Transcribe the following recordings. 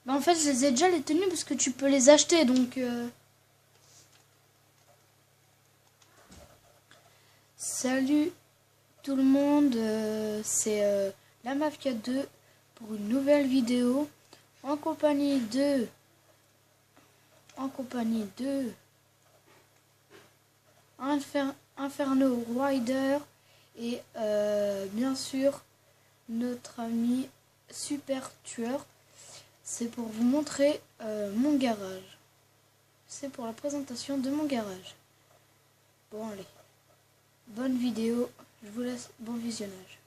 Bah en fait je les ai déjà les tenues parce que tu peux les acheter donc... Salut tout le monde, c'est la Mafia 2 pour une nouvelle vidéo en compagnie de... Inferno Rider et bien sûr notre ami Super Tueur. C'est pour vous montrer mon garage. C'est pour la présentation de mon garage. Bon allez, bonne vidéo, je vous laisse bon visionnage.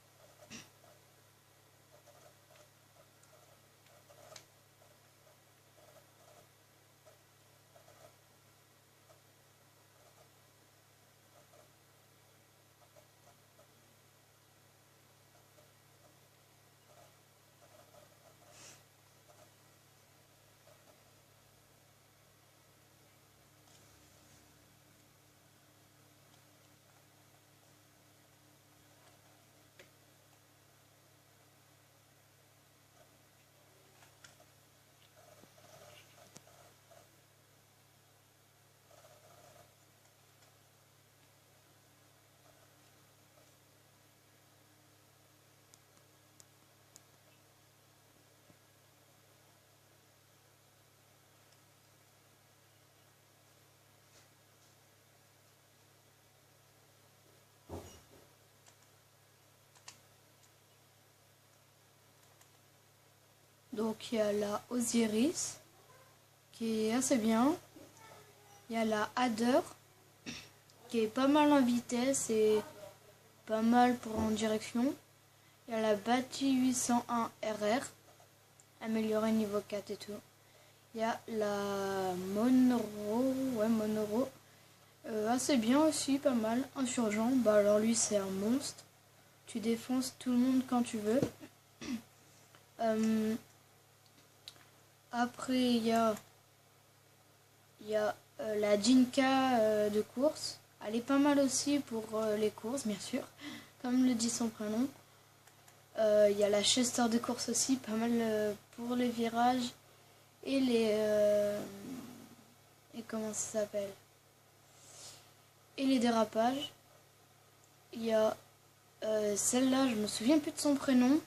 Donc il y a la Osiris qui est assez bien. Il y a la Adder qui est pas mal en vitesse et pas mal pour en direction. Il y a la Bati 801 RR, améliorée niveau 4 et tout. Il y a la Monoro, assez bien aussi, pas mal. Insurgent, bah alors lui c'est un monstre. Tu défonces tout le monde quand tu veux. Après il y a la Jinka de course. Elle est pas mal aussi pour les courses, bien sûr, comme le dit son prénom. Il y a la Chester de course aussi, pas mal pour les virages et les... et comment ça s'appelle? Et les dérapages. Il y a celle-là, je me souviens plus de son prénom.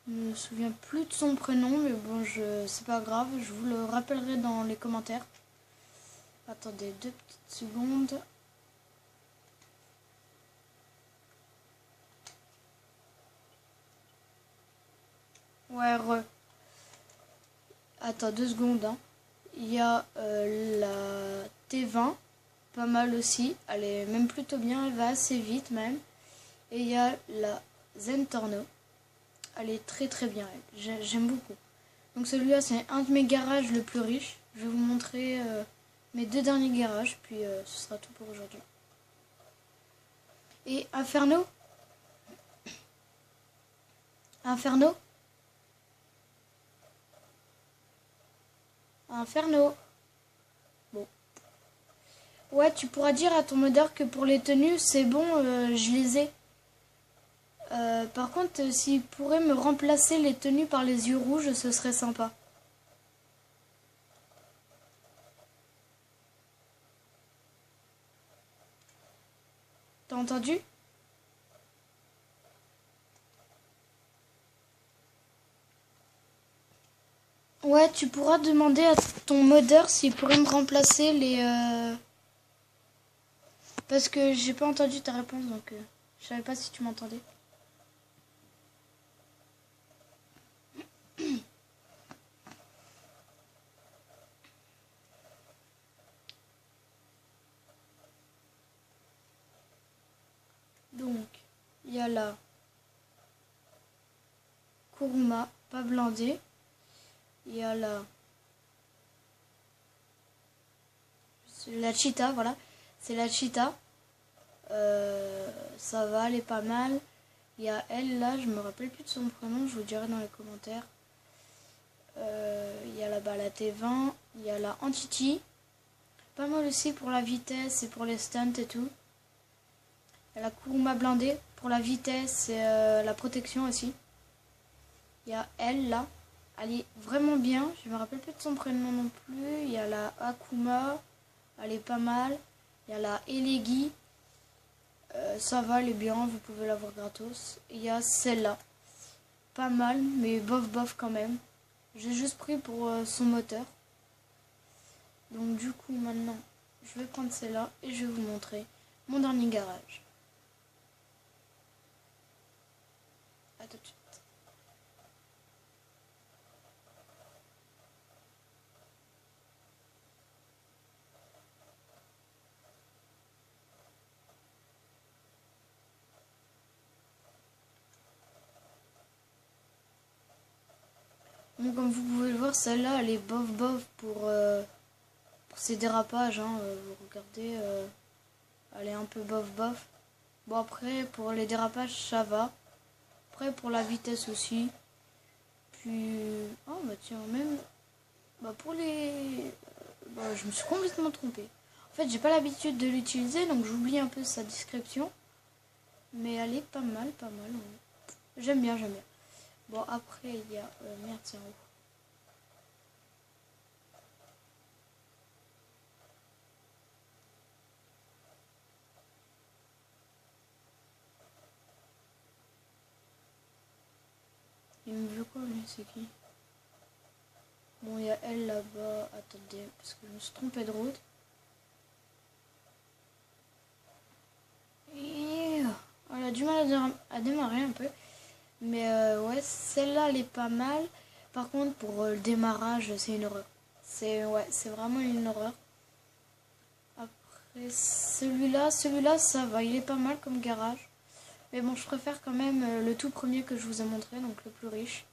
Je me souviens plus de son prénom, mais bon, c'est pas grave, je vous le rappellerai dans les commentaires. Attendez 2 petites secondes. Ouais, Attends 2 secondes. Hein. Il y a la T20, pas mal aussi. Elle est même plutôt bien, elle va assez vite même. Et il y a la Zentorno. Elle est très très bien, j'aime beaucoup. Donc celui-là, c'est un de mes garages le plus riche. Je vais vous montrer mes 2 derniers garages, puis ce sera tout pour aujourd'hui. Et Inferno Inferno Bon. Ouais, tu pourras dire à ton modeur que pour les tenues, c'est bon, je les ai. Par contre, s'il pourrait me remplacer les tenues par les yeux rouges, ce serait sympa. T'as entendu? Ouais, tu pourras demander à ton modeur s'il pourrait me remplacer les... Parce que j'ai pas entendu ta réponse, donc je savais pas si tu m'entendais. Donc, il y a la Kuruma, pas blindée. Il y a la Cheetah, voilà. C'est la Cheetah. Ça va, elle est pas mal. Il y a elle, là, je me rappelle plus de son prénom, je vous dirai dans les commentaires. Il y a là-bas la T20. Il y a la Entity. Pas mal aussi pour la vitesse et pour les stunts et tout. Il y a la Kuruma blindée pour la vitesse et la protection aussi. Il y a elle, là. elle est vraiment bien. Je me rappelle plus de son prénom non plus. Il y a la Akuma, elle est pas mal. Il y a la Elegi, ça va, elle est bien, vous pouvez l'avoir gratos. Et il y a celle-là, pas mal, mais bof bof quand même. J'ai juste pris pour son moteur. Donc du coup maintenant, je vais prendre celle-là et je vais vous montrer mon dernier garage. À tout de suite. Donc comme vous pouvez le voir, celle-là, elle est bof bof pour ses dérapages. Hein. Vous regardez, elle est un peu bof bof. Bon après, pour les dérapages, ça va. Après, pour la vitesse aussi. Puis, oh bah tiens, même, bah pour les... Bah, je me suis complètement trompée. En fait, j'ai pas l'habitude de l'utiliser, donc j'oublie un peu sa description. Mais elle est pas mal, pas mal. Ouais. J'aime bien, j'aime bien. Bon, après, il y a... merde, c'est en haut. Il me veut quoi, lui? C'est qui? Bon, il y a elle là-bas. Attendez, parce que je me suis trompée de route. Et... elle a du mal à démarrer un peu. Mais ouais, celle-là, elle est pas mal. Par contre, pour le démarrage, c'est une horreur. C'est vraiment une horreur. Après, celui-là, ça va. Il est pas mal comme garage. Mais bon, je préfère quand même le tout premier que je vous ai montré, donc le plus riche.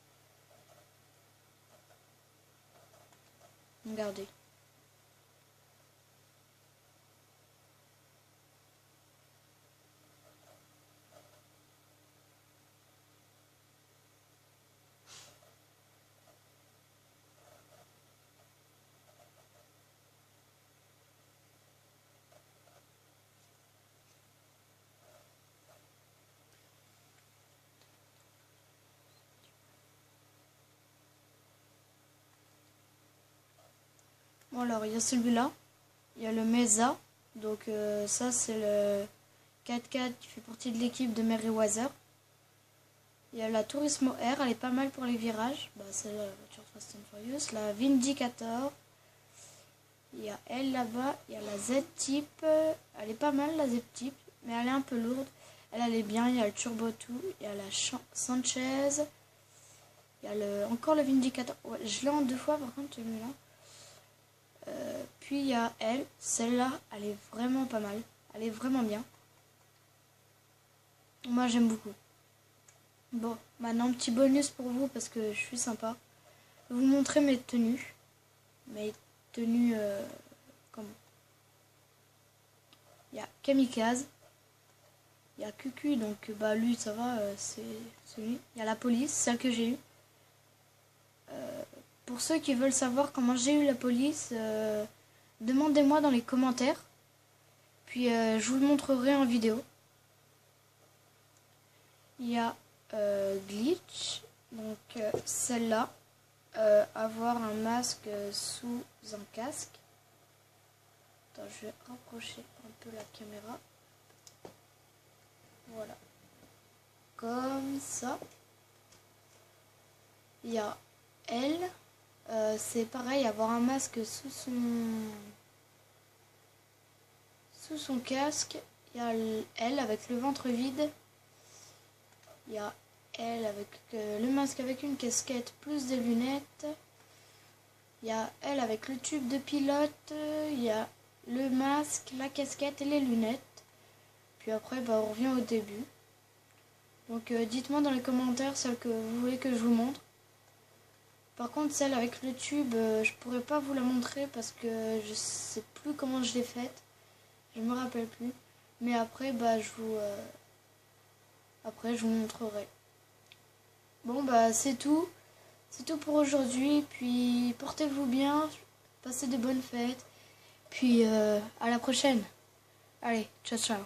Regardez. Bon alors, il y a celui-là. Il y a le Mesa. Donc ça, c'est le 4x4 qui fait partie de l'équipe de Merryweather. Il y a la Turismo R, elle est pas mal pour les virages. Bah, c'est la voiture Fast and Furious. La Vindicator. Il y a elle là-bas. Il y a la Z-Type. Elle est pas mal, la Z-Type. Mais elle est un peu lourde. Elle est bien. Il y a le Turbo 2. Il y a la Sanchez. Il y a encore le Vindicator. Ouais, je l'ai en 2 fois par contre, celui-là. Puis il y a elle. Celle-là, elle est vraiment pas mal. Elle est vraiment bien. Moi, j'aime beaucoup. Bon, maintenant, petit bonus pour vous parce que je suis sympa. Je vais vous montrer mes tenues. Mes tenues... comment? Il y a Kamikaze. Il y a Cucu, donc bah lui, ça va, c'est celui. Il y a la police, celle que j'ai eue. Pour ceux qui veulent savoir comment j'ai eu la police, demandez-moi dans les commentaires. Puis je vous le montrerai en vidéo. Il y a Glitch, donc celle-là. Avoir un masque sous un casque. Attends, je vais rapprocher un peu la caméra. Voilà. Comme ça. Il y a elle. C'est pareil, avoir un masque sous son casque. Il y a elle avec le ventre vide. Il y a elle avec le masque avec une casquette plus des lunettes. Il y a elle avec le tube de pilote. Il y a le masque, la casquette et les lunettes. Puis après, bah, on revient au début. Donc dites-moi dans les commentaires celle que vous voulez que je vous montre. Par contre, celle avec le tube, je pourrais pas vous la montrer parce que je sais plus comment je l'ai faite. Je me rappelle plus. Mais après, bah, je vous montrerai. Bon, bah, c'est tout. C'est tout pour aujourd'hui. Puis, portez-vous bien. Passez de bonnes fêtes. Puis, à la prochaine. Allez, ciao, ciao.